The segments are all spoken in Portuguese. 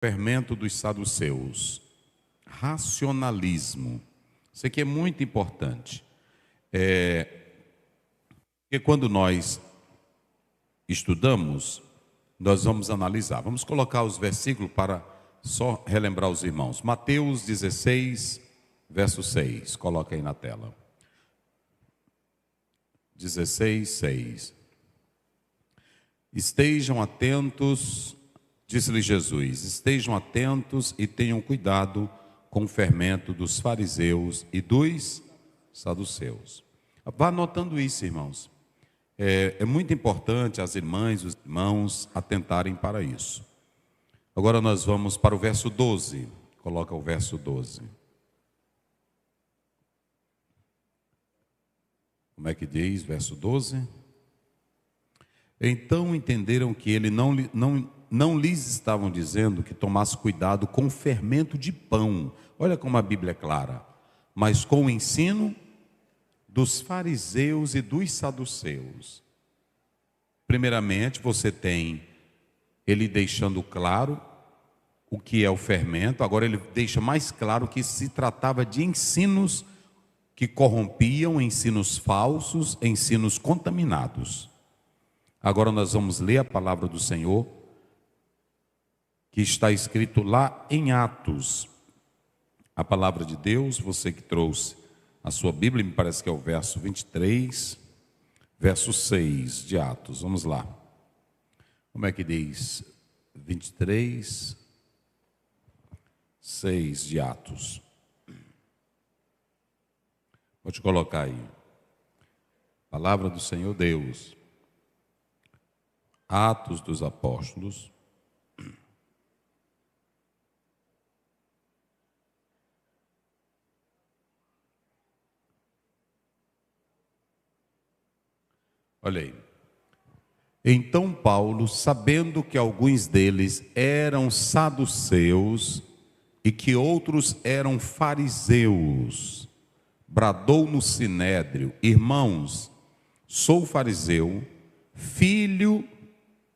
Fermento dos saduceus. Racionalismo. Isso aqui é muito importante. Porque quando nós estudamos, nós vamos analisar. Vamos colocar os versículos para só relembrar os irmãos. Mateus 16, verso 6. Coloca aí na tela. 16, 6. Estejam atentos, disse-lhe Jesus, estejam atentos e tenham cuidado com o fermento dos fariseus e dos saduceus. Vá anotando isso, irmãos. É muito importante as irmãs e os irmãos atentarem para isso. Agora nós vamos para o verso 12. Coloca o verso 12. Como é que diz, verso 12? Então entenderam que ele não lhes estavam dizendo que tomasse cuidado com o fermento de pão. Olha como a Bíblia é clara. Mas com o ensino dos fariseus e dos saduceus. Primeiramente, você tem ele deixando claro o que é o fermento. Agora ele deixa mais claro que se tratava de ensinos que corrompiam, ensinos falsos, ensinos contaminados. Agora nós vamos ler a palavra do Senhor, que está escrito lá em Atos. A palavra de Deus, você que trouxe a sua Bíblia, me parece que é o verso 23, verso 6 de Atos. Vamos lá. Como é que diz? 23, 6 de Atos. Pode colocar aí. Palavra do Senhor Deus. Atos dos Apóstolos. Olha aí. Então Paulo, sabendo que alguns deles eram saduceus e que outros eram fariseus, bradou no sinédrio: irmãos, sou fariseu, filho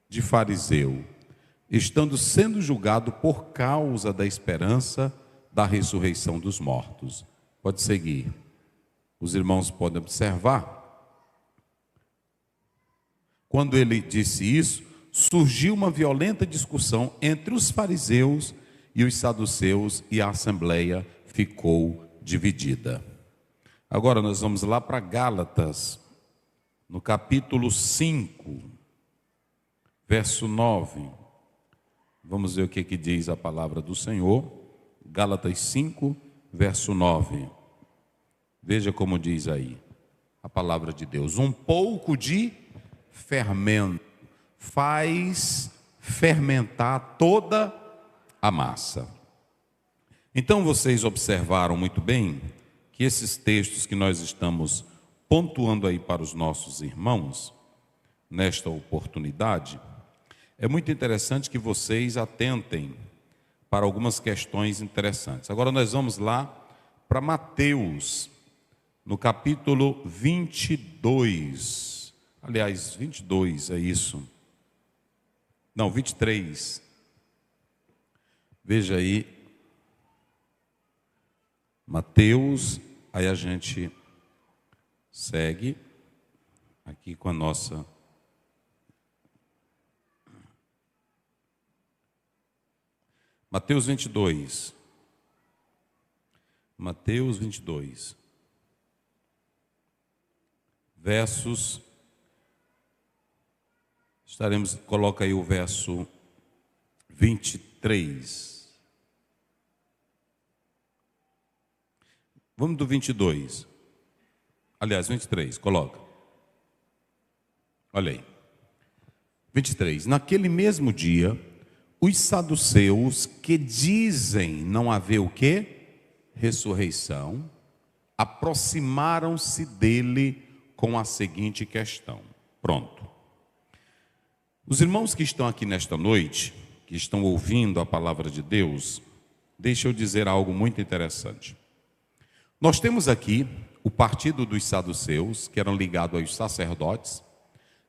de fariseu, estando sendo julgado por causa da esperança da ressurreição dos mortos. Pode seguir. Os irmãos podem observar. Quando ele disse isso, surgiu uma violenta discussão entre os fariseus e os saduceus e a assembleia ficou dividida. Agora nós vamos lá para Gálatas, no capítulo 5, verso 9. Vamos ver o que diz a palavra do Senhor. Gálatas 5, verso 9. Veja como diz aí a palavra de Deus. Um pouco de fermento faz fermentar toda a massa. Então vocês observaram muito bem que esses textos que nós estamos pontuando aí para os nossos irmãos, nesta oportunidade, é muito interessante que vocês atentem para algumas questões interessantes. Agora nós vamos lá para Mateus, no capítulo 22. Aliás, 22 é isso. Não, 23. Veja aí. Mateus, aí a gente segue aqui com a nossa. Mateus 22. Mateus 22. Versos. Coloca aí o verso 23. Vamos do 22. Aliás, 23, coloca. Olha aí. 23. Naquele mesmo dia, os saduceus, que dizem não haver o quê? Ressurreição, aproximaram-se dele com a seguinte questão. Pronto. Os irmãos que estão aqui nesta noite, que estão ouvindo a palavra de Deus, deixa eu dizer algo muito interessante. Nós temos aqui o partido dos saduceus, que eram ligados aos sacerdotes,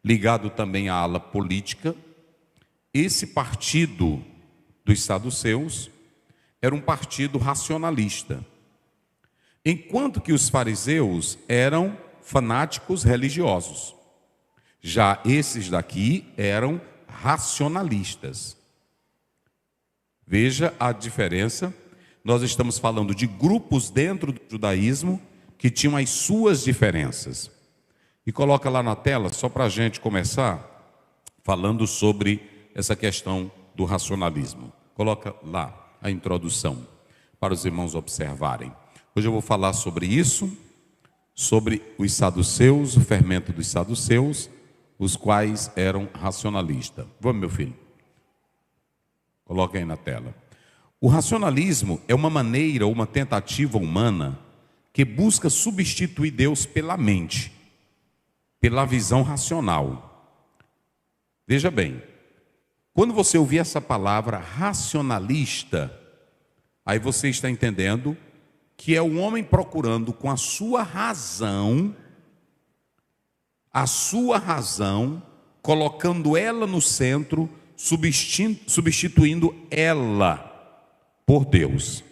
ligado também à ala política. Esse partido dos saduceus era um partido racionalista, enquanto que os fariseus eram fanáticos religiosos. Já esses daqui eram racionalistas. Veja a diferença. Nós estamos falando de grupos dentro do judaísmo que tinham as suas diferenças. E coloca lá na tela, só para a gente começar, falando sobre essa questão do racionalismo. Coloca lá a introdução, para os irmãos observarem. Hoje eu vou falar sobre isso, sobre os saduceus, o fermento dos saduceus, os quais eram racionalistas. Vamos, meu filho? Coloca aí na tela. O racionalismo é uma maneira, uma tentativa humana que busca substituir Deus pela mente, pela visão racional. Veja bem, quando você ouvir essa palavra racionalista, aí você está entendendo que é o homem procurando com a sua razão, colocando ela no centro, substituindo ela por Deus.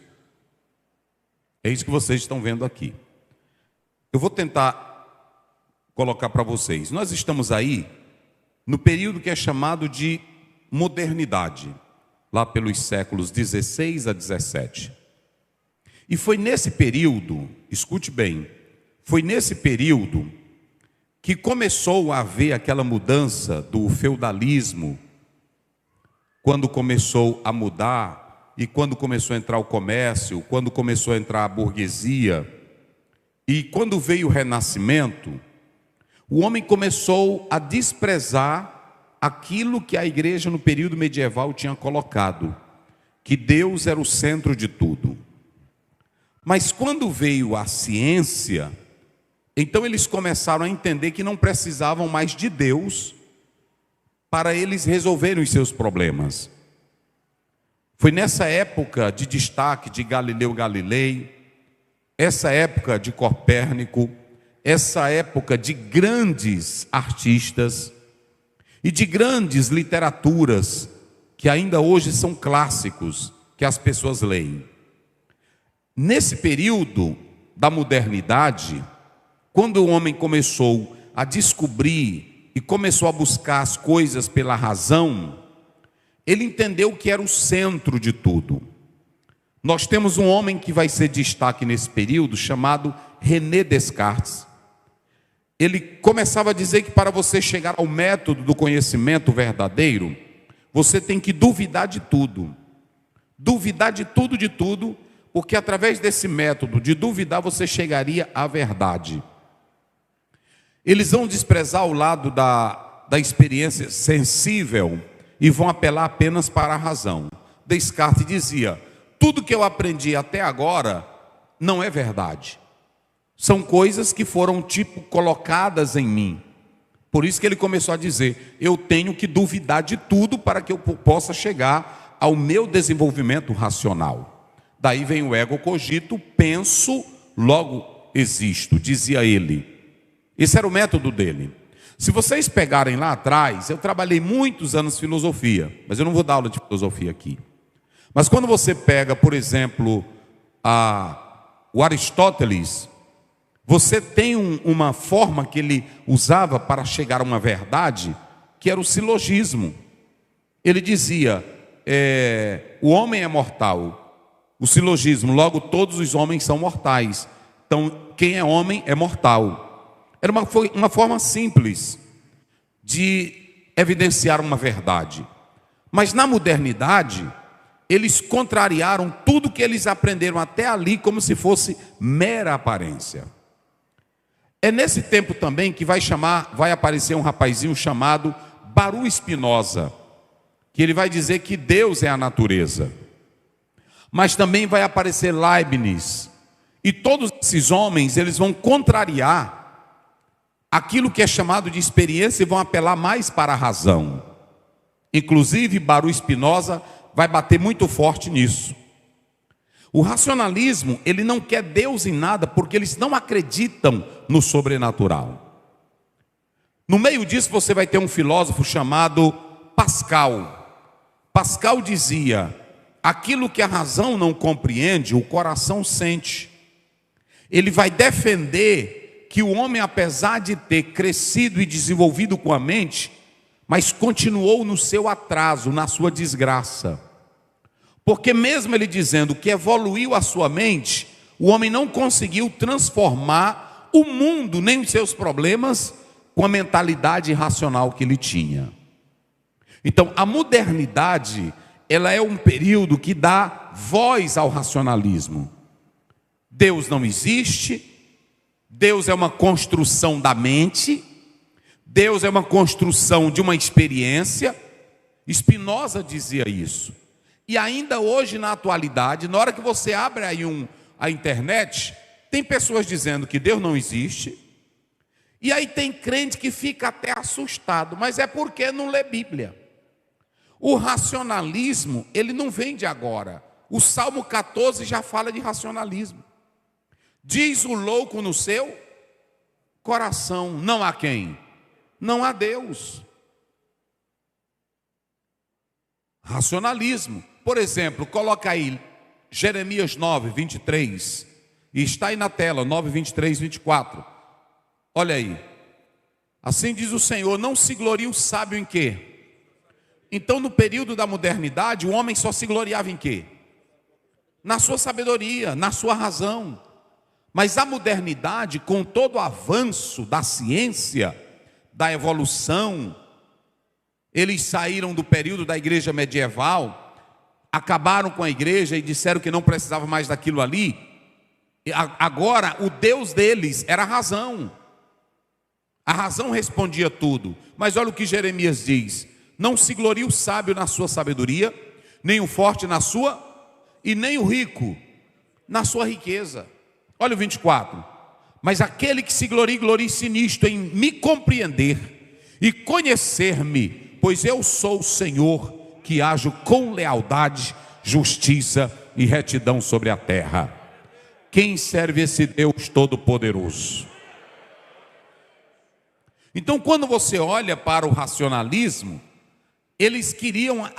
É isso que vocês estão vendo aqui. Eu vou tentar colocar para vocês. Nós estamos aí no período que é chamado de modernidade, lá pelos séculos 16 a 17. E foi nesse período, escute bem, foi nesse período que começou a haver aquela mudança do feudalismo, quando começou a mudar, e quando começou a entrar o comércio, quando começou a entrar a burguesia, e quando veio o Renascimento, o homem começou a desprezar aquilo que a igreja no período medieval tinha colocado, que Deus era o centro de tudo. Mas quando veio a ciência, então eles começaram a entender que não precisavam mais de Deus para eles resolverem os seus problemas. Foi nessa época de destaque de Galileu Galilei, essa época de Copérnico, essa época de grandes artistas e de grandes literaturas que ainda hoje são clássicos, que as pessoas leem. Nesse período da modernidade, quando o homem começou a descobrir e começou a buscar as coisas pela razão, ele entendeu que era o centro de tudo. Nós temos um homem que vai ser destaque nesse período, chamado René Descartes. Ele começava a dizer que para você chegar ao método do conhecimento verdadeiro, você tem que duvidar de tudo. Duvidar de tudo, porque através desse método de duvidar você chegaria à verdade. Eles vão desprezar o lado da experiência sensível e vão apelar apenas para a razão. Descartes dizia: tudo que eu aprendi até agora não é verdade. São coisas que foram colocadas em mim. Por isso que ele começou a dizer: eu tenho que duvidar de tudo para que eu possa chegar ao meu desenvolvimento racional. Daí vem o ego cogito, penso, logo existo, dizia ele. Esse era o método dele. Se vocês pegarem lá atrás, eu trabalhei muitos anos filosofia, mas eu não vou dar aula de filosofia aqui. Mas quando você pega, por exemplo, o Aristóteles, você tem uma forma que ele usava para chegar a uma verdade, que era o silogismo. Ele dizia, o homem é mortal. O silogismo, logo todos os homens são mortais. Então, quem é homem é mortal. Era uma forma simples de evidenciar uma verdade. Mas na modernidade, eles contrariaram tudo que eles aprenderam até ali como se fosse mera aparência. É nesse tempo também que vai aparecer um rapazinho chamado Baruch Spinoza, que ele vai dizer que Deus é a natureza. Mas também vai aparecer Leibniz. E todos esses homens, eles vão contrariar aquilo que é chamado de experiência e vão apelar mais para a razão. Inclusive, Baruch Spinoza vai bater muito forte nisso. O racionalismo, ele não quer Deus em nada, porque eles não acreditam no sobrenatural. No meio disso, você vai ter um filósofo chamado Pascal. Pascal dizia aquilo que a razão não compreende, o coração sente. Ele vai defender que o homem, apesar de ter crescido e desenvolvido com a mente, mas continuou no seu atraso, na sua desgraça. Porque mesmo ele dizendo que evoluiu a sua mente, o homem não conseguiu transformar o mundo, nem os seus problemas, com a mentalidade racional que ele tinha. Então, a modernidade, ela é um período que dá voz ao racionalismo. Deus não existe, Deus é uma construção da mente, Deus é uma construção de uma experiência. Spinoza dizia isso. E ainda hoje, na atualidade, na hora que você abre aí a internet, tem pessoas dizendo que Deus não existe, e aí tem crente que fica até assustado, mas é porque não lê Bíblia. O racionalismo, ele não vem de agora. O Salmo 14 já fala de racionalismo. Diz o louco no seu coração, não há quem? Não há Deus. Racionalismo. Por exemplo, coloca aí Jeremias 9, 23, e está aí na tela, 9, 23, 24. Olha aí. Assim diz o Senhor, não se glorie o sábio em quê? Então, no período da modernidade, o homem só se gloriava em quê? Na sua sabedoria, na sua razão. Mas a modernidade, com todo o avanço da ciência, da evolução, eles saíram do período da igreja medieval, acabaram com a igreja e disseram que não precisava mais daquilo ali. Agora, o Deus deles era a razão. A razão respondia tudo. Mas olha o que Jeremias diz: não se glorie o sábio na sua sabedoria, nem o forte na sua, e nem o rico na sua riqueza. Olha o 24. Mas aquele que se glorie, glorie-se nisto, em me compreender e conhecer-me, pois eu sou o Senhor, que ajo com lealdade, justiça e retidão sobre a terra. Quem serve esse Deus Todo-Poderoso? Então, quando você olha para o racionalismo, eles queriam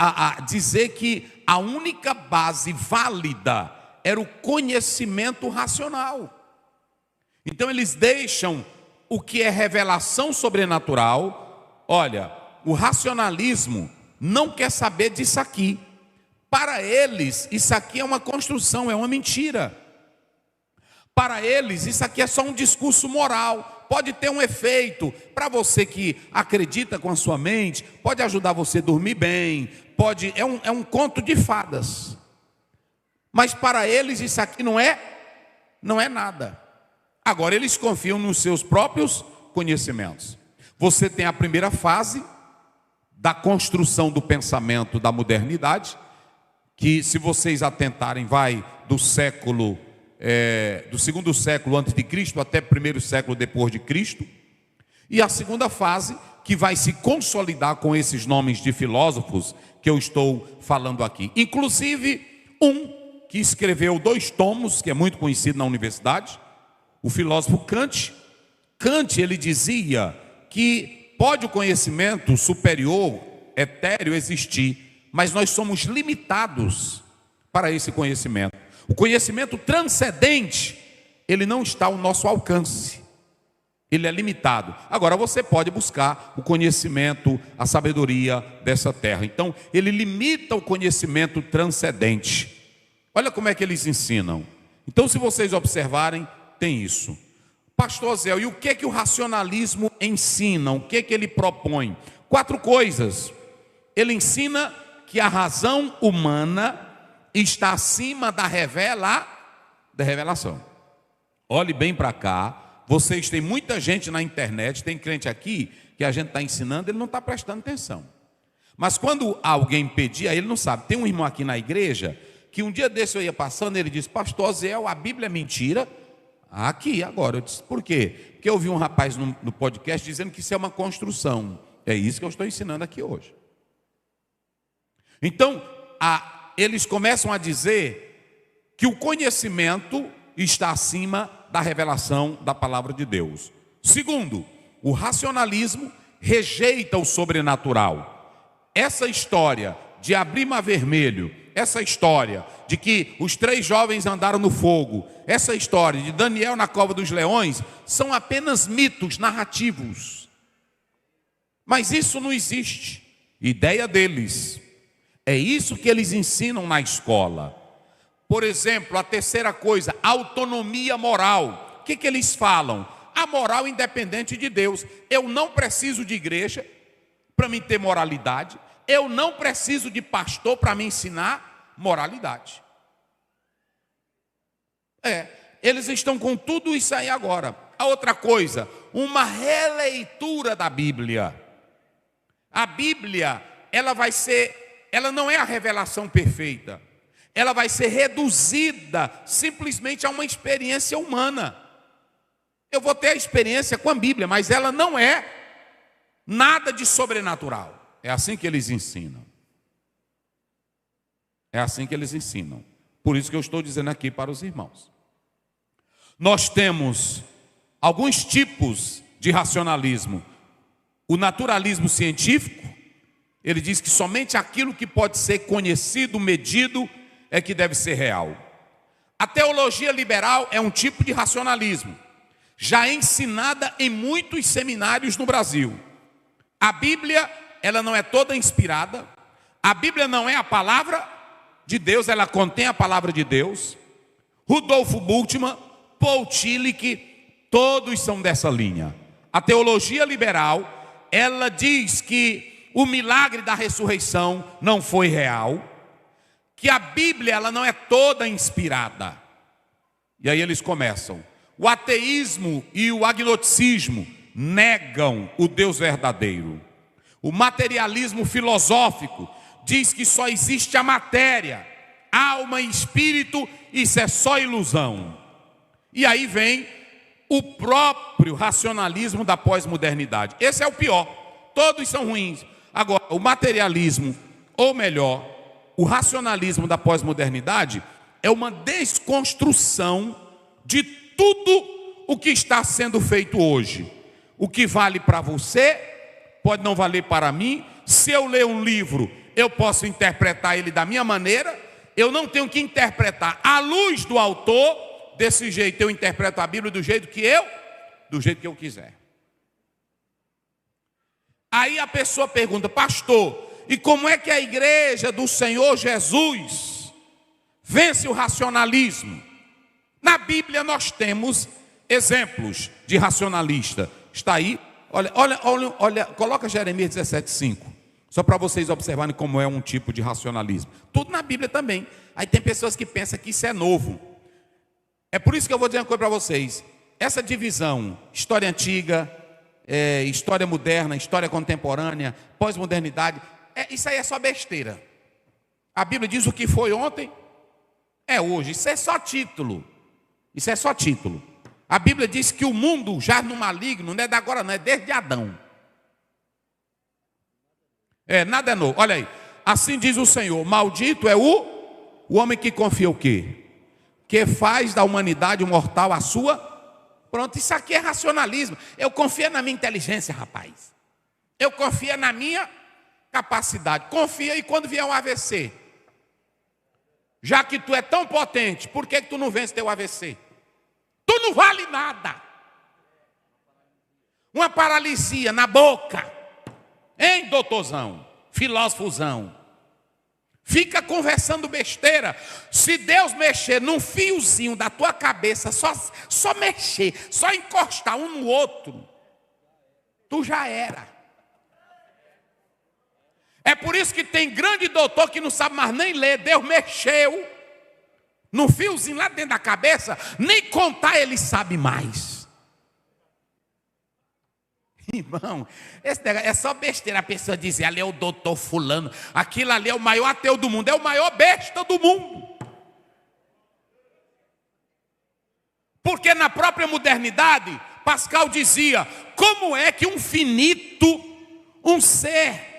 dizer que a única base válida era o conhecimento racional. Então eles deixam o que é revelação sobrenatural. Olha, o racionalismo não quer saber disso aqui. Para eles, isso aqui é uma construção, é uma mentira. Para eles, isso aqui é só um discurso moral. Pode ter um efeito para você que acredita com a sua mente, pode ajudar você a dormir bem, é um conto de fadas. Mas para eles isso aqui não é nada. Agora eles confiam nos seus próprios conhecimentos. Você tem a primeira fase da construção do pensamento da modernidade, que, se vocês atentarem, vai do século do segundo século antes de Cristo até primeiro século depois de Cristo. E a segunda fase, que vai se consolidar com esses nomes de filósofos que eu estou falando aqui. Inclusive um que escreveu 2 tomos, que é muito conhecido na universidade, o filósofo Kant. Kant, ele dizia que pode o conhecimento superior, etéreo, existir, mas nós somos limitados para esse conhecimento. O conhecimento transcendente, ele não está ao nosso alcance. Ele é limitado. Agora você pode buscar o conhecimento, a sabedoria dessa terra. Então, ele limita o conhecimento transcendente. Olha como é que eles ensinam. Então, se vocês observarem, tem isso. Pastor Zé, e o que que o racionalismo ensina? O que que ele propõe? 4 coisas. Ele ensina que a razão humana está acima da revelação. Olhe bem para cá. Vocês têm muita gente na internet, tem crente aqui que a gente está ensinando, ele não está prestando atenção. Mas quando alguém pedir, aí ele não sabe. Tem um irmão aqui na igreja que um dia desse eu ia passando, ele disse: pastor Zé, a Bíblia é mentira. Aqui, agora. Eu disse: por quê? Porque eu vi um rapaz no podcast dizendo que isso é uma construção. É isso que eu estou ensinando aqui hoje. Então, eles começam a dizer que o conhecimento está acima da revelação da palavra de Deus. Segundo, o racionalismo rejeita o sobrenatural. Essa história de abrir mar vermelho essa história de que os 3 jovens andaram no fogo, essa história de Daniel na cova dos leões, são apenas mitos narrativos. Mas isso não existe. Ideia deles. É isso que eles ensinam na escola. Por exemplo, a terceira coisa, autonomia moral. O que eles falam? A moral independente de Deus. Eu não preciso de igreja para me ter moralidade. Eu não preciso de pastor para me ensinar moralidade. Eles estão com tudo isso aí agora. A outra coisa, uma releitura da Bíblia. A Bíblia, ela não é a revelação perfeita. Ela vai ser reduzida simplesmente a uma experiência humana. Eu vou ter a experiência com a Bíblia, mas ela não é nada de sobrenatural. É assim que eles ensinam. É assim que eles ensinam. Por isso que eu estou dizendo aqui para os irmãos. Nós temos alguns tipos de racionalismo. O naturalismo científico, ele diz que somente aquilo que pode ser conhecido, medido, é que deve ser real. A teologia liberal é um tipo de racionalismo, já ensinada em muitos seminários no Brasil. A Bíblia, ela não é toda inspirada. A Bíblia não é a palavra de Deus, ela contém a palavra de Deus. Rudolf Bultmann, Paul Tillich, todos são dessa linha. A teologia liberal, ela diz que o milagre da ressurreição não foi real, que a Bíblia ela não é toda inspirada. E aí eles começam. O ateísmo e o agnosticismo negam o Deus verdadeiro. O materialismo filosófico diz que só existe a matéria, alma e espírito, isso é só ilusão. E aí vem o próprio racionalismo da pós-modernidade. Esse é o pior. Todos são ruins. Agora, o materialismo, ou melhor, o racionalismo da pós-modernidade é uma desconstrução de tudo o que está sendo feito hoje. O que vale para você pode não valer para mim. Se eu ler um livro, eu posso interpretar ele da minha maneira. Eu não tenho que interpretar à luz do autor. Desse jeito eu interpreto a Bíblia do jeito que eu quiser. Aí a pessoa pergunta: pastor, e como é que a igreja do Senhor Jesus vence o racionalismo? Na Bíblia nós temos exemplos de racionalista. Está aí, olha, coloca Jeremias 17:5, só para vocês observarem como é um tipo de racionalismo. Tudo na Bíblia também. Aí tem pessoas que pensam que isso é novo. É por isso que eu vou dizer uma coisa para vocês. Essa divisão, história antiga, história moderna, história contemporânea, pós-modernidade, isso aí é só besteira. A Bíblia diz o que foi ontem, é hoje. Isso é só título. Isso é só título. A Bíblia diz que o mundo já no maligno, não é de agora não, é desde Adão. Nada é novo. Olha aí. Assim diz o Senhor: maldito é o homem que confia o quê? Que faz da humanidade mortal a sua. Pronto, isso aqui é racionalismo. Eu confio na minha inteligência, rapaz. Eu confio na minha capacidade. Confia, e quando vier um AVC, já que tu é tão potente, por que tu não vence teu AVC? Tu não vale nada. Uma paralisia na boca, hein, doutorzão, filósofozão? Fica conversando besteira. Se Deus mexer num fiozinho da tua cabeça, só mexer, só encostar um no outro, tu já era. É por isso que tem grande doutor que não sabe mais nem ler. Deus mexeu num fiozinho lá dentro da cabeça, nem contar ele sabe mais. Irmão, esse negócio é só besteira. A pessoa diz: ali é o doutor fulano, aquilo ali é o maior ateu do mundo, é o maior besta do mundo. Porque na própria modernidade, Pascal dizia: como é que um finito, um ser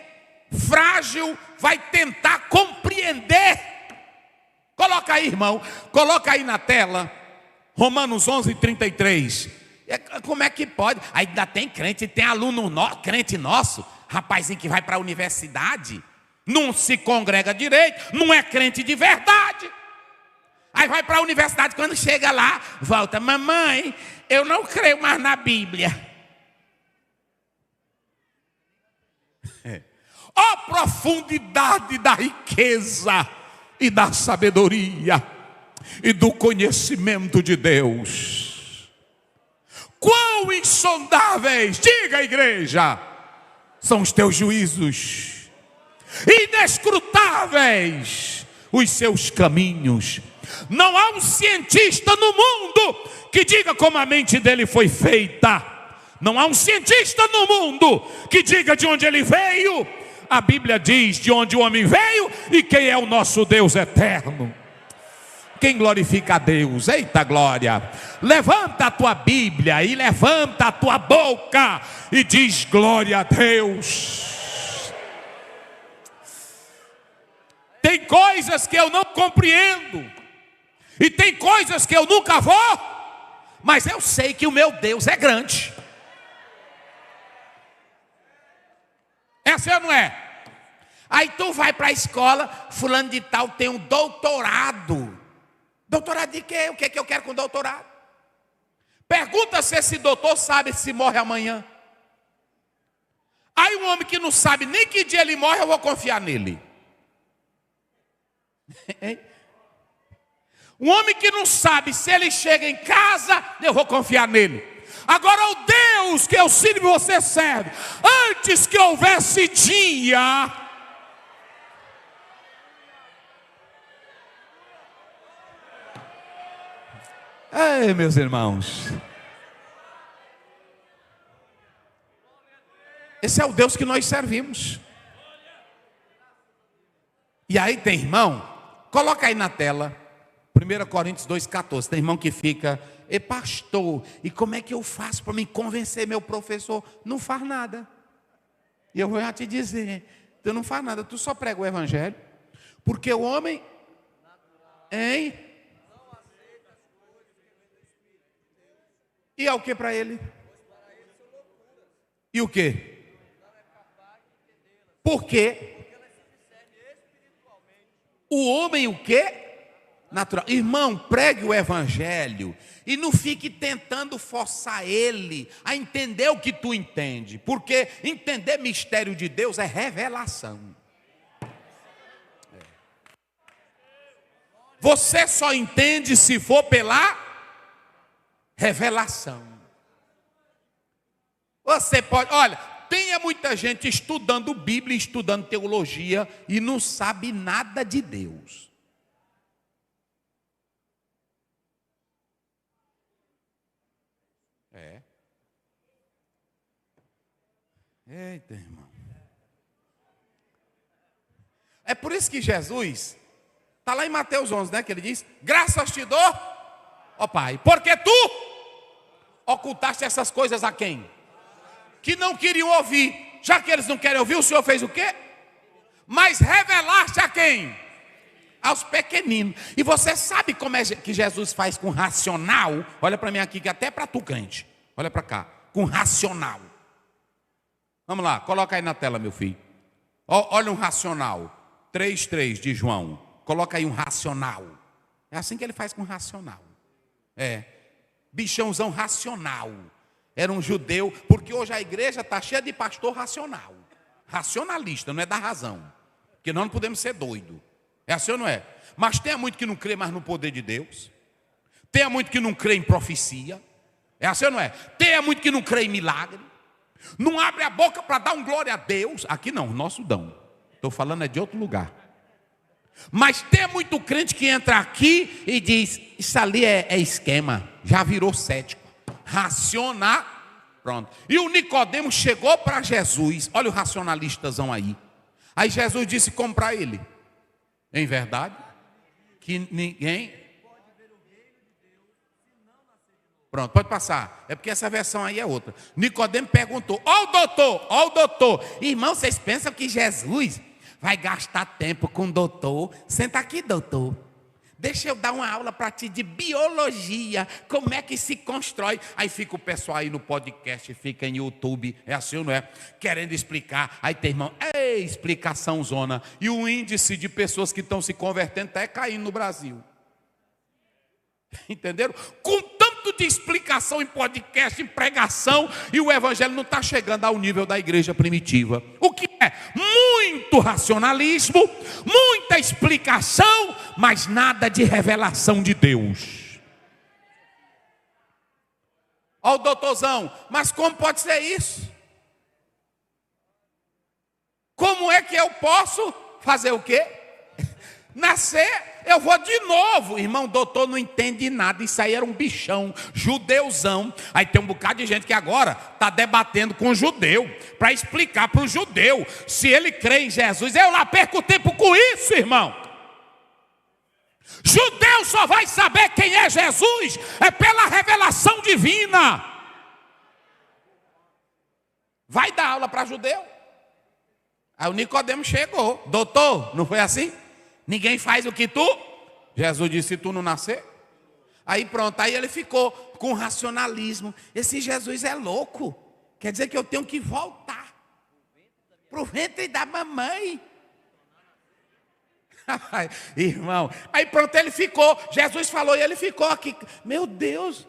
frágil, vai tentar compreender? Coloca aí, irmão, coloca aí na tela, Romanos 11:33. Como é que pode? Ainda tem crente, tem aluno crente nosso, rapazinho que vai para a universidade, não se congrega direito, não é crente de verdade. Aí vai para a universidade, quando chega lá, volta: mamãe, eu não creio mais na Bíblia. Ó profundidade da riqueza e da sabedoria e do conhecimento de Deus. Quão insondáveis, diga a igreja, são os teus juízos, inescrutáveis os seus caminhos. Não há um cientista no mundo que diga como a mente dele foi feita. Não há um cientista no mundo que diga de onde ele veio. A Bíblia diz de onde o homem veio e quem é o nosso Deus eterno. Quem glorifica a Deus? Eita glória! Levanta a tua Bíblia e levanta a tua boca e diz glória a Deus. Tem coisas que eu não compreendo e tem coisas que eu nunca vou, mas eu sei que o meu Deus é grande. Essa não é? Aí tu vai para a escola, fulano de tal tem um doutorado. Doutorado de quê? O que é que eu quero com doutorado? Pergunta se esse doutor sabe se morre amanhã. Aí um homem que não sabe nem que dia ele morre, eu vou confiar nele. Um homem que não sabe se ele chega em casa, eu vou confiar nele. Agora o Deus que eu sirvo, você serve, antes que houvesse dia, ei, meus irmãos, esse é o Deus que nós servimos. E aí tem irmão, coloca aí na tela 1 Coríntios 2,14. Tem irmão que fica: e pastor, e como é que eu faço para me convencer meu professor? Não faz nada. E eu vou já te dizer, tu não faz nada, tu só prega o evangelho. Porque o homem, hein? E é o que para ele? E o que? Porque o homem o que? Natural. Irmão, pregue o evangelho e não fique tentando forçar ele a entender o que tu entende, porque entender mistério de Deus é revelação. Você só entende se for pela revelação. Você pode, olha, tem muita gente estudando Bíblia, estudando teologia e não sabe nada de Deus. Eita, irmão. É por isso que Jesus está lá em Mateus 11, né? Que ele diz: graças te dou, ó Pai, porque tu ocultaste essas coisas a quem? Que não queriam ouvir. Já que eles não querem ouvir, o Senhor fez o quê? Mas revelaste a quem? Aos pequeninos. E você sabe como é que Jesus faz com racional? Olha para mim aqui, que até para tu crente. Olha para cá, com racional. Vamos lá, coloca aí na tela, meu filho. Olha um racional. 3:3 de João. Coloca aí um racional. É assim que ele faz com racional. Bichãozão racional. Era um judeu, porque hoje a igreja está cheia de pastor racional. Racionalista, não é da razão. Porque nós não podemos ser doidos. É assim ou não é? Mas tem muito que não crê mais no poder de Deus. Tem muito que não crê em profecia. É assim ou não é? Tem muito que não crê em milagre. Não abre a boca para dar um glória a Deus. Aqui não, nosso dão. Estou falando é de outro lugar. Mas tem muito crente que entra aqui e diz: isso ali é esquema. Já virou cético. Racionar. Pronto. E o Nicodemo chegou para Jesus. Olha o racionalistazão aí. Aí Jesus disse como para ele: em verdade, que ninguém... Pronto, pode passar. É porque essa versão aí é outra. Nicodemo perguntou: ó o doutor. Irmão, vocês pensam que Jesus vai gastar tempo com o doutor? Senta aqui, doutor. Deixa eu dar uma aula para ti de biologia, como é que se constrói. Aí fica o pessoal aí no podcast, fica em YouTube, é assim ou não é? Querendo explicar, aí tem irmão, explicação zona. E o índice de pessoas que estão se convertendo está caindo no Brasil. Entenderam? Com tanto de explicação em podcast, em pregação, e o evangelho não está chegando ao nível da igreja primitiva. O que é? Muito racionalismo, muita explicação, mas nada de revelação de Deus. Ó o doutorzão, mas como pode ser isso? Como é que eu posso fazer o quê? Nascer? Eu vou de novo. Irmão, doutor não entende nada. Isso aí era um bichão, judeuzão. Aí tem um bocado de gente que agora está debatendo com o judeu, para explicar para o judeu se ele crê em Jesus. Eu lá perco tempo com isso, irmão. Judeu só vai saber quem é Jesus é pela revelação divina. Vai dar aula para judeu. Aí o Nicodemo chegou. Doutor, não foi assim? Ninguém faz o que tu. Jesus disse, se tu não nascer. Aí pronto, aí ele ficou com racionalismo. Esse Jesus é louco. Quer dizer que eu tenho que voltar para o ventre da mamãe. Irmão, aí pronto, ele ficou. Jesus falou e ele ficou aqui. Meu Deus.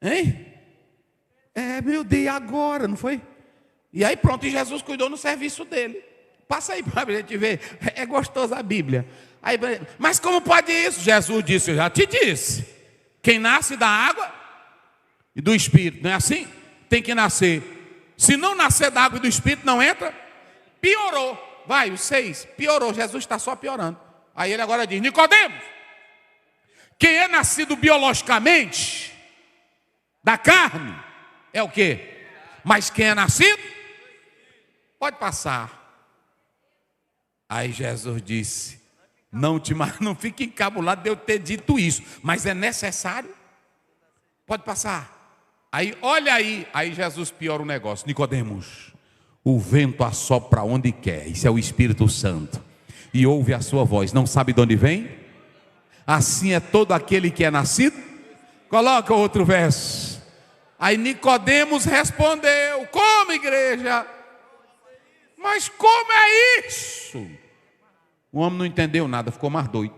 Hein? Meu Deus, agora, não foi? E aí pronto, e Jesus cuidou no serviço dele. Passa aí para a gente ver, é gostoso a Bíblia. Aí, mas como pode isso? Jesus disse, eu já te disse. Quem nasce da água e do Espírito, não é assim? Tem que nascer. Se não nascer da água e do Espírito, não entra. Piorou. Vai, os 6, piorou. Jesus está só piorando. Aí ele agora diz, Nicodemos, quem é nascido biologicamente, da carne, é o quê? Mas quem é nascido, pode passar. Aí Jesus disse, não fique encabulado de eu ter dito isso, mas é necessário, pode passar. Aí, olha aí Jesus piora o negócio. Nicodemos, o vento assopra onde quer, isso é o Espírito Santo, e ouve a sua voz, não sabe de onde vem? Assim é todo aquele que é nascido. Coloca outro verso. Aí Nicodemos respondeu, como, igreja? Mas como é isso? O homem não entendeu nada, ficou mais doido.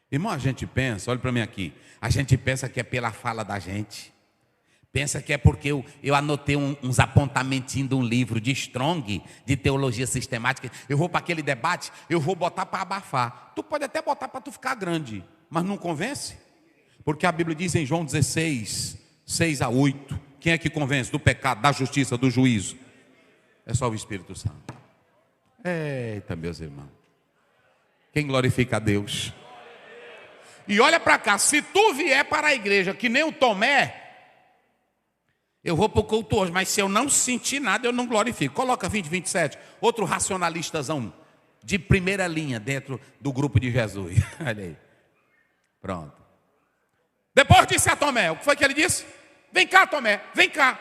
Irmão, a gente pensa, olha para mim aqui, a gente pensa que é pela fala da gente, pensa que é porque eu anotei uns apontamentinhos de um livro de Strong, de teologia sistemática, eu vou para aquele debate, eu vou botar para abafar. Tu pode até botar para tu ficar grande, mas não convence? Porque a Bíblia diz em João 16, 6 a 8, quem é que convence do pecado, da justiça, do juízo? É só o Espírito Santo. Eita, meus irmãos, quem glorifica a Deus? E olha para cá, se tu vier para a igreja que nem o Tomé, eu vou para o culto hoje, mas se eu não sentir nada, eu não glorifico. Coloca 20, 27, outro racionalistazão, de primeira linha dentro do grupo de Jesus. Olha aí, pronto. Depois disse a Tomé, o que foi que ele disse? Vem cá, Tomé, vem cá.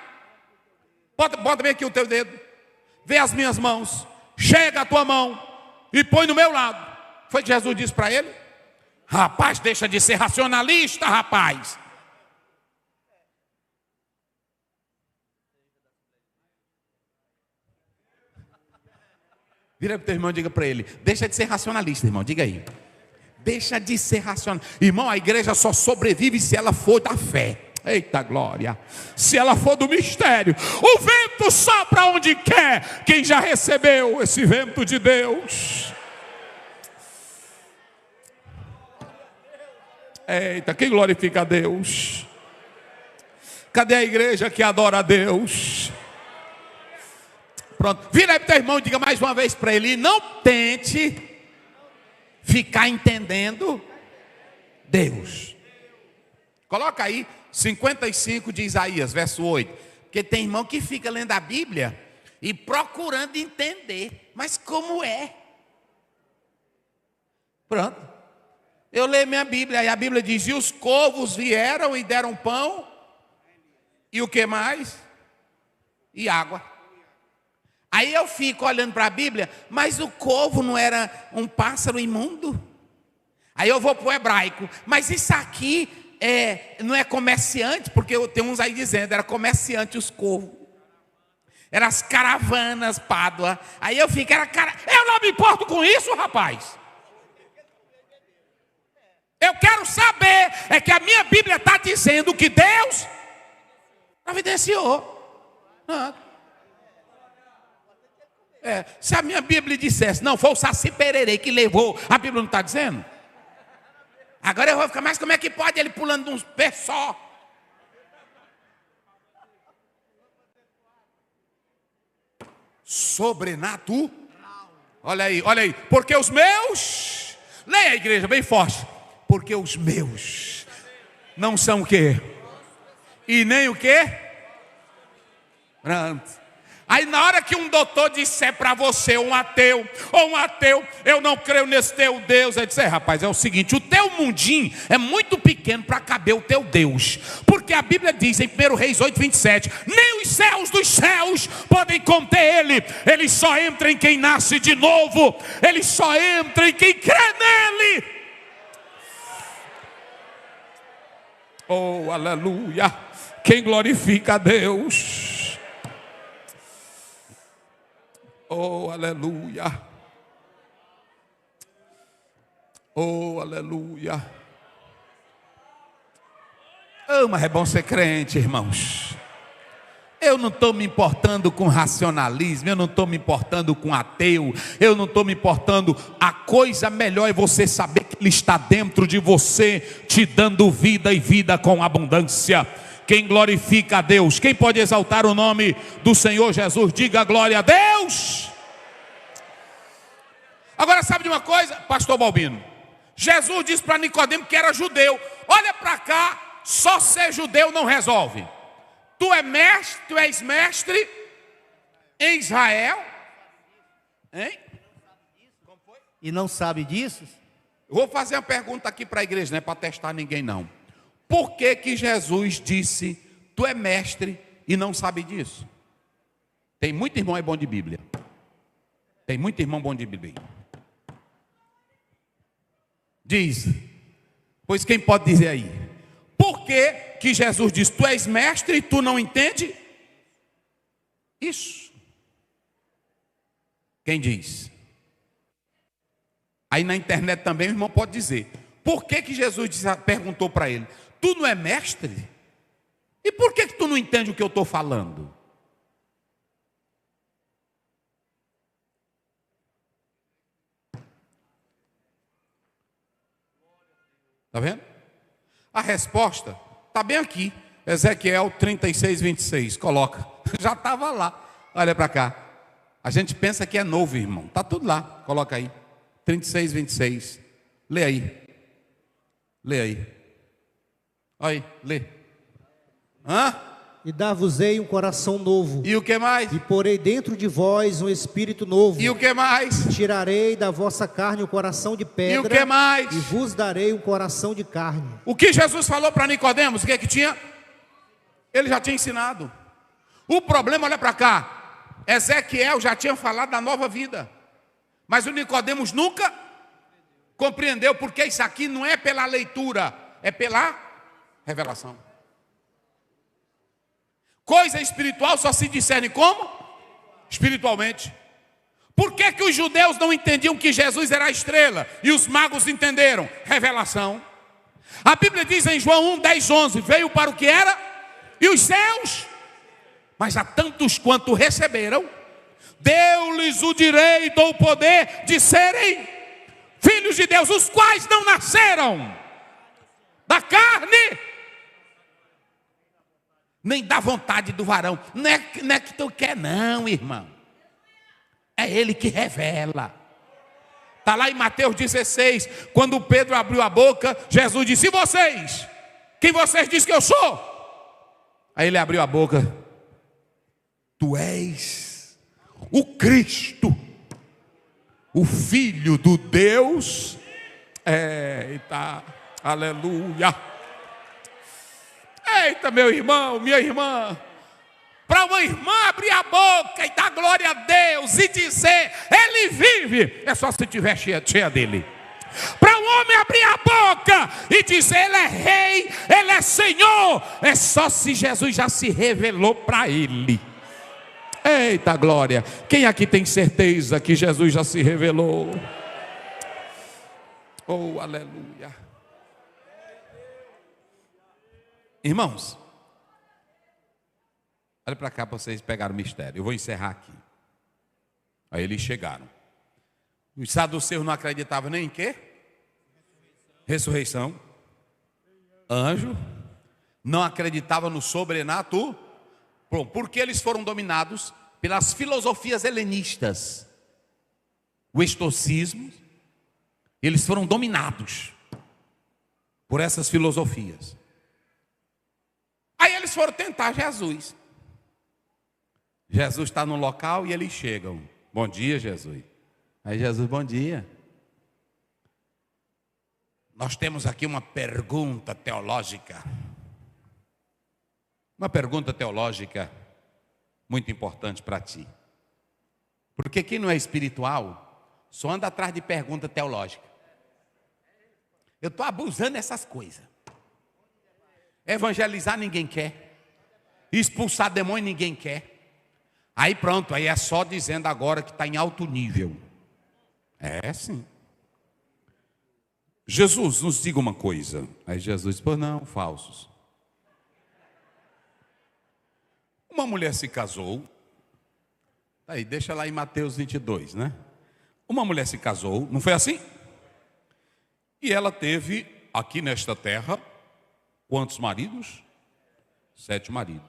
Bota bem aqui o teu dedo. Vê as minhas mãos. Chega a tua mão e põe no meu lado. Foi que Jesus disse para ele? Rapaz, deixa de ser racionalista, rapaz. Vira para o teu irmão e diga para ele, deixa de ser racionalista, irmão, diga aí. Deixa de ser racionalista. Irmão, a igreja só sobrevive se ela for da fé. Eita glória, se ela for do mistério. O vento sopra onde quer. Quem já recebeu esse vento de Deus? Eita, quem glorifica a Deus? Cadê a igreja que adora a Deus? Pronto, vira aí para o teu irmão e diga mais uma vez para ele, não tente ficar entendendo Deus. Coloca aí 55 de Isaías, verso 8. Porque tem irmão que fica lendo a Bíblia e procurando entender. Mas como é? Pronto. Eu leio minha Bíblia e a Bíblia diz, e os corvos vieram e deram pão. E o que mais? E água. Aí eu fico olhando para a Bíblia, mas o corvo não era um pássaro imundo? Aí eu vou para o hebraico, mas isso aqui não é comerciante, porque tem uns aí dizendo, era comerciante os corvos. Eram as caravanas, Pádua. Aí eu fico, eu não me importo com isso, rapaz. Eu quero saber, é que a minha Bíblia está dizendo que Deus providenciou. Se a minha Bíblia dissesse, não, foi o Saci Pererê que levou, a Bíblia não está dizendo? Agora eu vou ficar, mas como é que pode ele pulando de uns pés só? Sobrenatural. Olha aí, porque os meus, leia a igreja bem forte, porque os meus não são o quê? E nem o quê? Pronto. Aí na hora que um doutor disser para você, um ateu, eu não creio nesse teu Deus, aí diz, rapaz, é o seguinte, o teu mundinho é muito pequeno para caber o teu Deus, porque a Bíblia diz em 1 Reis 8:27, nem os céus dos céus podem conter ele só entra em quem nasce de novo, ele só entra em quem crê nele. Oh, aleluia, quem glorifica a Deus. Oh, aleluia. Oh, aleluia. Oh, mas é bom ser crente, irmãos. Eu não estou me importando com racionalismo, eu não estou me importando com ateu, eu não estou me importando. A coisa melhor é você saber que Ele está dentro de você, te dando vida e vida com abundância. Quem glorifica a Deus, quem pode exaltar o nome do Senhor Jesus, diga glória a Deus. Agora sabe de uma coisa, pastor Balbino? Jesus disse para Nicodemo que era judeu, olha para cá, só ser judeu não resolve. Tu és mestre em Israel, hein? E não sabe disso? Eu vou fazer uma pergunta aqui para a igreja, não é para testar ninguém não. Por que Jesus disse, tu é mestre e não sabe disso? Tem muito irmão bom de Bíblia. Tem muito irmão bom de Bíblia. Diz, pois quem pode dizer aí? Por que Jesus disse, tu és mestre e tu não entende isso? Quem diz? Aí na internet também o irmão pode dizer, por que Jesus perguntou para ele, tu não é mestre? E por que tu não entende o que eu estou falando? Está vendo? A resposta está bem aqui. Ezequiel 36:26. Coloca. Já estava lá. Olha para cá. A gente pensa que é novo, irmão. Está tudo lá. Coloca aí. 36:26. Lê aí. Lê aí. Olha aí. Lê. E dar-vos-ei um coração novo. E o que mais? E porei dentro de vós um espírito novo. E o que mais? Tirarei da vossa carne o coração de pedra. E o que mais? E vos darei um coração de carne. O que Jesus falou para Nicodemos, o que é que tinha? Ele já tinha ensinado. O problema, olha para cá, Ezequiel já tinha falado da nova vida, mas o Nicodemos nunca compreendeu, porque isso aqui não é pela leitura, é pela revelação. Coisa espiritual só se discerne como? Espiritualmente. Por que os judeus não entendiam que Jesus era a estrela e os magos entenderam? Revelação. A Bíblia diz em João 1:10-11, veio para o que era e os céus, mas a tantos quanto receberam, deu-lhes o direito ou o poder de serem filhos de Deus, os quais não nasceram da carne, nem da vontade do varão. Não é que tu quer não, irmão. É Ele que revela. Está lá em Mateus 16, quando Pedro abriu a boca, Jesus disse, e vocês? Quem vocês dizem que eu sou? Aí ele abriu a boca, tu és o Cristo, o Filho do Deus. Eita, aleluia. Eita, meu irmão, minha irmã, para Para uma irmã abrir a boca e dar glória a Deus e dizer, Ele vive, é só se estiver cheia dele. Para um homem abrir a boca e dizer, Ele é rei, Ele é Senhor, é só se Jesus já se revelou para ele. Eita glória! Quem aqui tem certeza que Jesus já se revelou? Oh, aleluia! Irmãos, olha para cá para vocês pegarem o mistério. Eu vou encerrar aqui. Aí eles chegaram. Os saduceus não acreditavam nem em quê? Ressurreição. Anjo. Não acreditavam no sobrenatural. Porque eles foram dominados pelas filosofias helenistas. O estoicismo. Eles foram dominados por essas filosofias. Aí eles foram tentar Jesus. Jesus está no local e eles chegam. Bom dia, Jesus. Aí Jesus, bom dia. Nós temos aqui uma pergunta teológica. Uma pergunta teológica muito importante para ti. Porque quem não é espiritual só anda atrás de pergunta teológica. Eu estou abusando dessas coisas. Evangelizar ninguém quer. Expulsar demônio ninguém quer. Aí pronto, aí é só dizendo agora que está em alto nível. É sim. Jesus, nos diga uma coisa. Aí Jesus disse, pois não, falsos. Uma mulher se casou. Aí, deixa lá em Mateus 22, né? Uma mulher se casou, não foi assim? E ela teve, aqui nesta terra, quantos maridos? 7 maridos.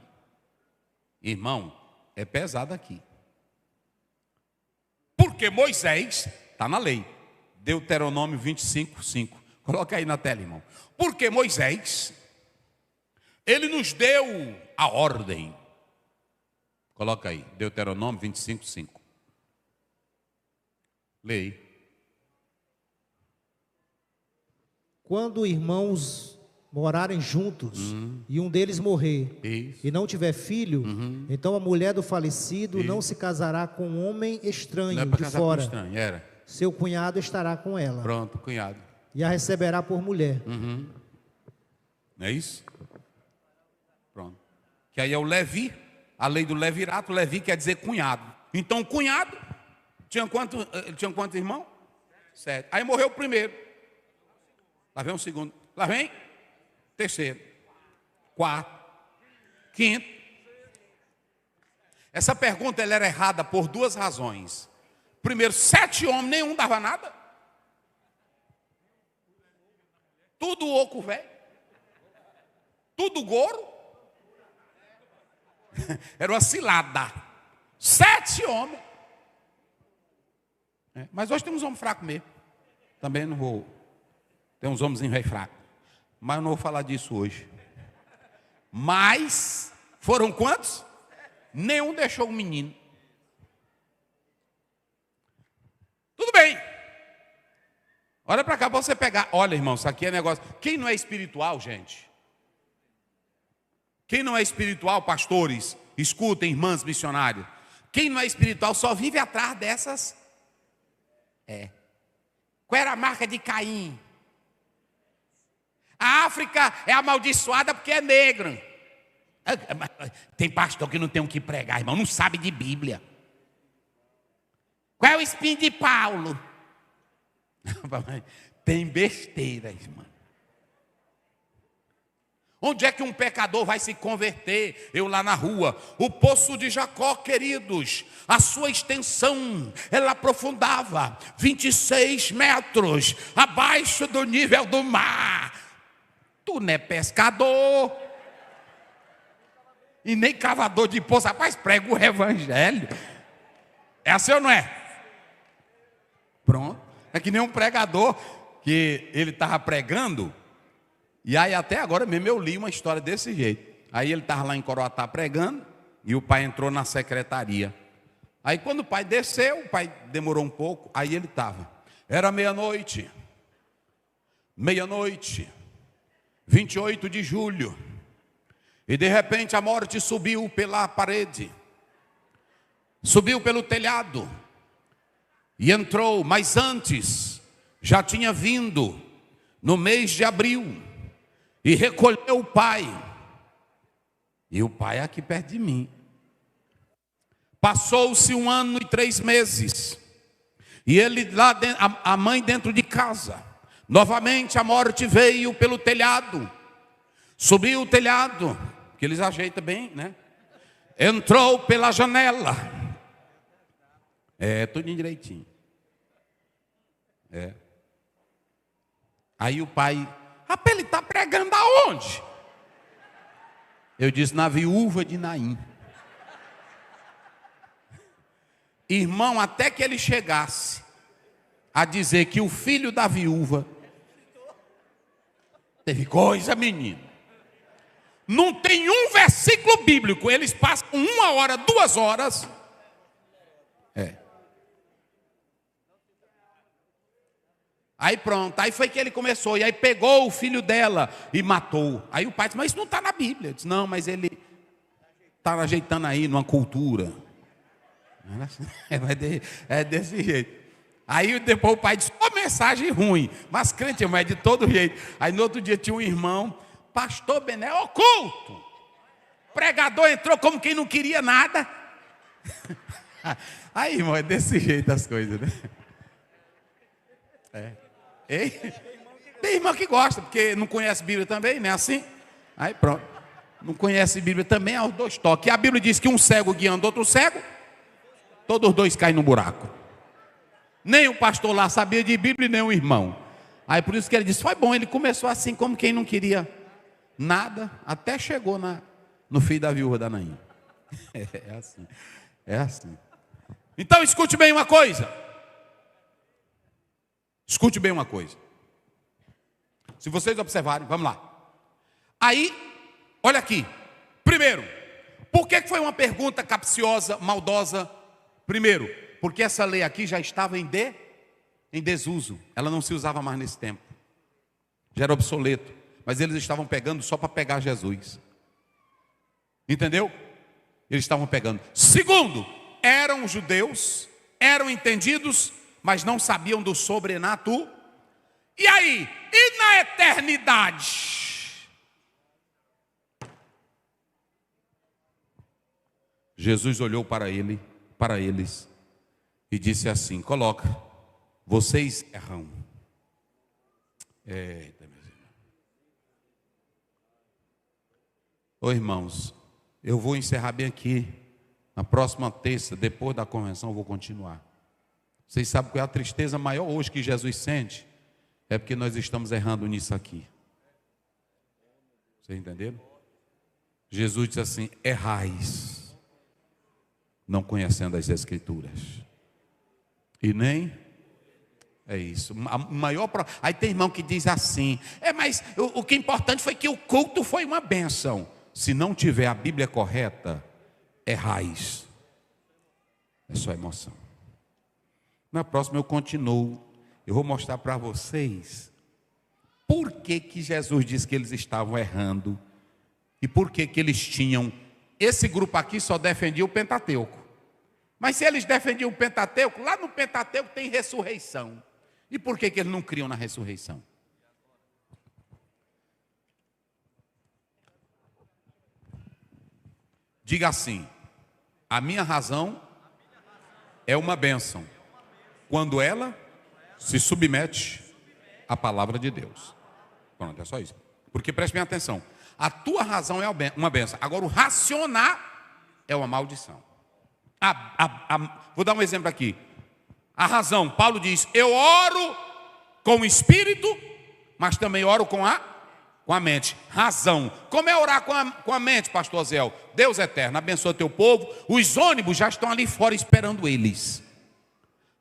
Irmão, é pesado aqui. Porque Moisés, está na lei. Deuteronômio 25, 5. Coloca aí na tela, irmão. Porque Moisés, ele nos deu a ordem. Coloca aí, Deuteronômio 25, 5. Leia. Quando irmãos morarem juntos e um deles morrer Isso. e não tiver filho, então a mulher do falecido não se casará com um homem estranho Não é para de casar fora. com estranho, era. Seu cunhado estará com ela Pronto, cunhado. e a receberá por mulher. Não é isso? Pronto. Que aí é o Levi, a lei do levirato. Levi quer dizer cunhado. Então, cunhado, tinha quantos irmãos? 7. Aí morreu o primeiro. Lá vem o segundo. Lá vem terceiro. 4. 5. Essa pergunta ela era errada por 2 razões. Primeiro, 7 homens, nenhum dava nada. Tudo oco velho. Tudo goro. Era uma cilada. 7 homens. Mas hoje temos homens fracos mesmo. Também não vou. Tem uns homens velho fracos. Mas eu não vou falar disso hoje. Mas foram quantos? Nenhum deixou o menino. Tudo bem. Olha para cá para você pegar. Olha, irmão, isso aqui é negócio. Quem não é espiritual, gente? Quem não é espiritual, pastores, escutem, irmãs missionários. Quem não é espiritual só vive atrás dessas. Qual era a marca de Caim? A África é amaldiçoada porque é negro. Tem pastor que não tem o que pregar, irmão, não sabe de Bíblia. Qual é o espinho de Paulo? Tem besteira, irmão. Onde é que um pecador vai se converter? Eu lá na rua. O poço de Jacó, queridos, a sua extensão, ela aprofundava 26 metros abaixo do nível do mar. Tu não é pescador e nem cavador de poço. Rapaz, prega o evangelho. É assim ou não é? Pronto. É que nem um pregador que ele estava pregando. E aí até agora mesmo eu li uma história desse jeito. Aí ele estava lá em Coroatá pregando. E o pai entrou na secretaria. Aí quando o pai desceu, o pai demorou um pouco. Aí ele estava. Era meia-noite. 28 de julho. E de repente a morte subiu pela parede, subiu pelo telhado e entrou, mas antes já tinha vindo no mês de abril e recolheu o pai. E o pai é aqui perto de mim. Passou-se 1 ano e 3 meses. E ele lá dentro, a mãe dentro de casa. Novamente a morte veio pelo telhado. Subiu o telhado, que eles ajeitam bem, né? Entrou pela janela. Tudo direitinho. Aí o pai, rapaz, ele está pregando aonde? Eu disse, na viúva de Naim. Irmão, até que ele chegasse a dizer que o filho da viúva teve coisa, menino. Não tem um versículo bíblico, eles passam 1 hora, 2 horas. Aí pronto, aí foi que ele começou, e aí pegou o filho dela e matou. Aí o pai disse, mas isso não está na Bíblia. Eu disse, não, mas ele está ajeitando aí numa cultura. É desse jeito. Aí depois o pai disse, mensagem ruim, mas crente, mas de todo jeito. Aí no outro dia tinha um irmão, pastor Bené, oculto. Pregador entrou como quem não queria nada. Aí, irmão, é desse jeito as coisas, né? Ei? Tem irmão que gosta, porque não conhece Bíblia também, não é assim? Aí pronto. Não conhece Bíblia também, é os 2 toques. E a Bíblia diz que um cego guiando outro cego, todos os 2 caem no buraco. Nem o pastor lá sabia de Bíblia, nem o irmão. Aí por isso que ele disse, foi bom, ele começou assim como quem não queria nada, até chegou no filho da viúva da Naim. É assim. Então escute bem uma coisa. Escute bem uma coisa. Se vocês observarem, vamos lá. Aí, olha aqui. Primeiro, por que foi uma pergunta capciosa, maldosa? Primeiro, porque essa lei aqui já estava em desuso. Ela não se usava mais nesse tempo. Já era obsoleto. Mas eles estavam pegando só para pegar Jesus. Entendeu? Eles estavam pegando. Segundo, eram judeus, eram entendidos, mas não sabiam do sobrenatural. E aí? E na eternidade? Jesus olhou para eles e disse assim, coloca, vocês erram. Eita, meus irmãos. Ô irmãos, eu vou encerrar bem aqui. Na próxima terça, depois da convenção, eu vou continuar. Vocês sabem qual é a tristeza maior hoje que Jesus sente? É porque nós estamos errando nisso aqui. Vocês entenderam? Jesus disse assim, errais, não conhecendo as Escrituras. E nem é isso. Aí tem irmão que diz assim, mas o que é importante foi que o culto foi uma bênção. Se não tiver a Bíblia correta, errais. É só emoção. Na próxima eu continuo. Eu vou mostrar para vocês por que Jesus disse que eles estavam errando e por que eles tinham. Esse grupo aqui só defendia o Pentateuco. Mas se eles defendiam o Pentateuco, lá no Pentateuco tem ressurreição. E por que eles não criam na ressurreição? Diga assim, a minha razão é uma bênção quando ela se submete à palavra de Deus. Pronto, é só isso. Porque preste bem atenção, a tua razão é uma bênção, agora o racionar é uma maldição. Vou dar um exemplo aqui. A razão, Paulo diz, eu oro com o espírito, mas também oro com a mente. Razão. Como é orar com a mente, pastor Zéu? Deus eterno, abençoa teu povo. Os ônibus já estão ali fora esperando eles.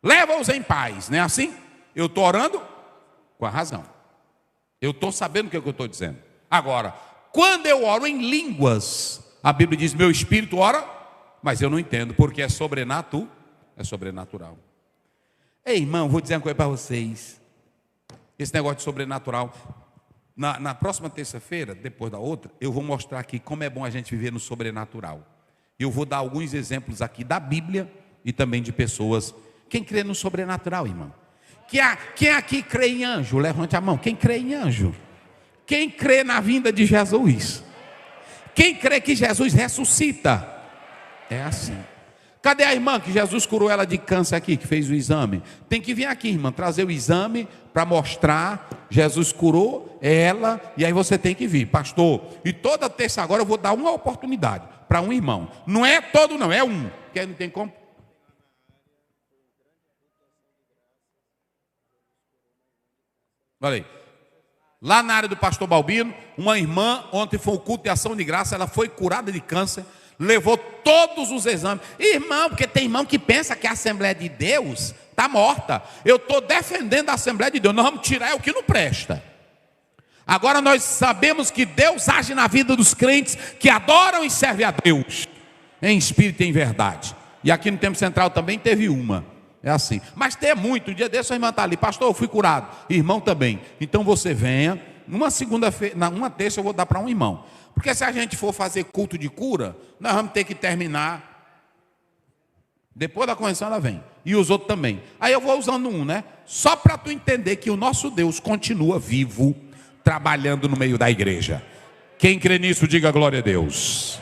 Leva-os em paz, não é assim? Eu estou orando com a razão. Eu estou sabendo o que eu estou dizendo. Agora, quando eu oro em línguas, a Bíblia diz, meu espírito ora, mas eu não entendo, porque é sobrenatural. Ei, irmão, vou dizer uma coisa para vocês. Esse negócio de sobrenatural, Na próxima terça-feira, depois da outra, eu vou mostrar aqui como é bom a gente viver no sobrenatural. Eu vou dar alguns exemplos aqui da Bíblia e também de pessoas. Quem crê no sobrenatural, irmão? Quem aqui crê em anjo? Levante a mão. Quem crê em anjo? Quem crê na vinda de Jesus? Quem crê que Jesus ressuscita? É assim. Cadê a irmã que Jesus curou ela de câncer aqui, que fez o exame? Tem que vir aqui, irmã, trazer o exame para mostrar. Jesus curou ela, e aí você tem que vir, pastor. E toda terça agora eu vou dar uma oportunidade para um irmão. Não é todo não, é um. Que aí não tem como. Olha aí. Lá na área do pastor Balbino, uma irmã, ontem foi o culto de ação de graça, ela foi curada de câncer, levou todos os exames. Irmão, porque tem irmão que pensa que a Assembleia de Deus está morta. Eu estou defendendo a Assembleia de Deus, nós vamos tirar o que não presta. Agora nós sabemos que Deus age na vida dos crentes que adoram e servem a Deus, em espírito e em verdade. E aqui no Templo Central também teve uma. É assim, mas tem muito. Um dia desse a irmã está ali, pastor, eu fui curado, irmão também. Então você venha, numa segunda-feira, numa terça eu vou dar para um irmão. Porque se a gente for fazer culto de cura, nós vamos ter que terminar. Depois da convenção ela vem, e os outros também. Aí eu vou usando um, né? Só para tu entender que o nosso Deus continua vivo, trabalhando no meio da igreja. Quem crê nisso, diga glória a Deus.